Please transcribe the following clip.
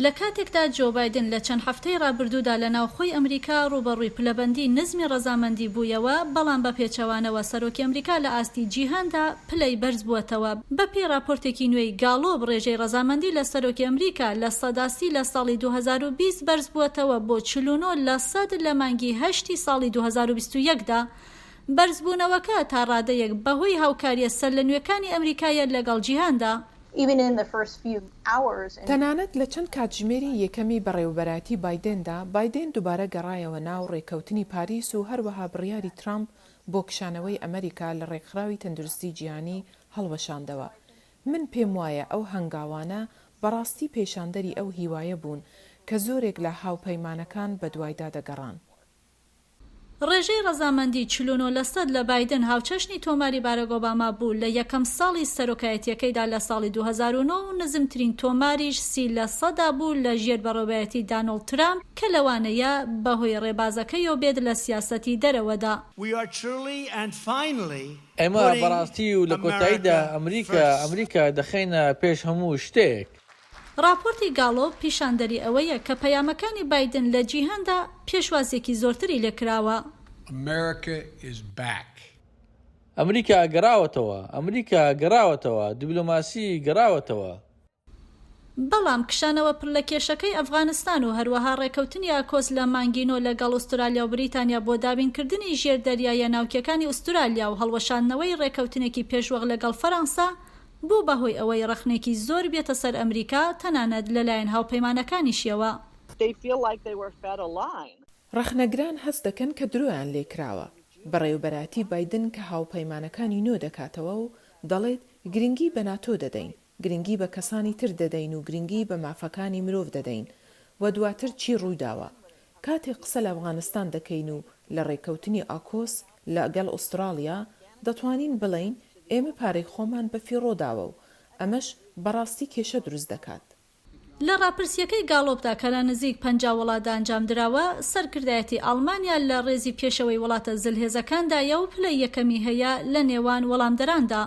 لە کاتێکدا جۆ بایدن لە چەند هەفتەی ڕابردوودا لە ناوخۆی ئەمریکا ڕوبەڕووی پلەبەندی نزمی ڕەزامەندی بوویەوە، بەڵام بە پێچەوانەوە سەرۆکی ئەمریکا لە ئاستی جیهاندا پلەی بەرز بووەتەوە. بە پێی راپۆرتێکی نوێی گاڵۆب، ڕێژەی ڕەزامەندی لە سەرۆکی ئەمریکا لە سەداسی لە ساڵی 2020 بەرز بووەتەوە بۆ 49% لە مانگی هەشتی ساڵی 2021دا. بەرزبوونەوەکە تا ڕادەیەک بەهۆی هاوکاریە سەرلەنوێکانی ئەمریکایە لەگەڵ جیهاندا. تەنانەت لە چەند کاتژمێری یەکەمی بەڕێوەبەراتی بایدندا، بایدن دووبارە گەڕایەوە ناو ڕێکەوتنی پاریس و هەروەها بڕیاری ترامپ بۆ کشانەوەی ئەمریکا لە ڕێکخراوی تەندروستی جیهانی هەڵوەشاندەوە. من پێم وایە ئەو هەنگاوانە بەڕاستی پێشاندەری ئەو هیوایە بوون کە زۆرێک لە هاوپەیمانەکان بە دوایدا دەگەڕان. ڕێژەی ڕەزامەندی 49% لە بایدن هاوچەشنی تۆماری باراک ئۆباما بوو لە یەکەم ساڵی سەرۆکایەتیەکەیدا لە ساڵی 2009 و نزمترین تۆماریش 30% بوو لە ژێر بەڕێوەبەرەتی دانەڵد ترامپ کە لەوانەیە بەهۆی ڕێبازەکەیەوە بێت لە سیاسەتی دەرەوەدا. ئێمە بەڕاستی و لە کۆتاییدا ئەمریکا دەخەینە پێش هەموو شتێک. راپۆرتی گاڵۆب پیشاندەری ئەوەیە کە پەیامەکانی بایدن لە جیهاندا پێشوازێکی زۆرتری لێکراوە. ئەمریکا گەڕاوەتەوە، دیبلۆماسی گەڕاوەتەوە. بەڵام کشانەوە پڕ لە کێشەکەی ئەفغانستان و هەروەها ڕێکەوتنی ئاکۆس لە مانگینۆ لەگەڵ ئوسترالیا و بریتانیا بۆ دابینکردنی ژێردەریایە ناوکیەکانی ئوسترالیا و هەڵوەشاندنەوەی ڕێکەوتنێکی پێشوەق لەگەڵ فەڕەنسا بوو بەهۆی ئەوەی ڕەخنێکی زۆر بێتە سەر ئەمریکا، تەنانەت لەلایەن هاوپەیمانەکانیشیەوە. ڕەخنەگران هەست دەکەن کە درۆیان لێکراوە. بەڕێوەبەراتی بایدن کە هاوپەیمانەکانی نۆ دەکاتەوە و دەڵێت گرنگی بە ناتۆ دەدەین، گرنگی بە کەسانی تر دەدەین و گرنگی بە مافەکانی مرۆڤ دەدەین. و دواتر چی ڕوویداوە؟ کاتێک قسە لە ئەفغانستان دەکەین و لە ڕێکەوتنی ئاکۆس لەگەڵ ئوسترالیا دەتوانین بڵین ئێمە پارەی خۆمان بە فیڕۆداوە و ئەمەش بەڕاستی کێشە دروست دەکات. لە ڕاپرسیەکەی گاڵۆبدا کە لە نزیک 50 وڵاتدا ئەنجام درراوە، سەرکردایەتی ئەڵمانیا لە ڕێزی پێشەوەی وڵاتە زلهێزەکاندایە و پلەی یەکەمی هەیە لە نێوان وەڵامدەراندا.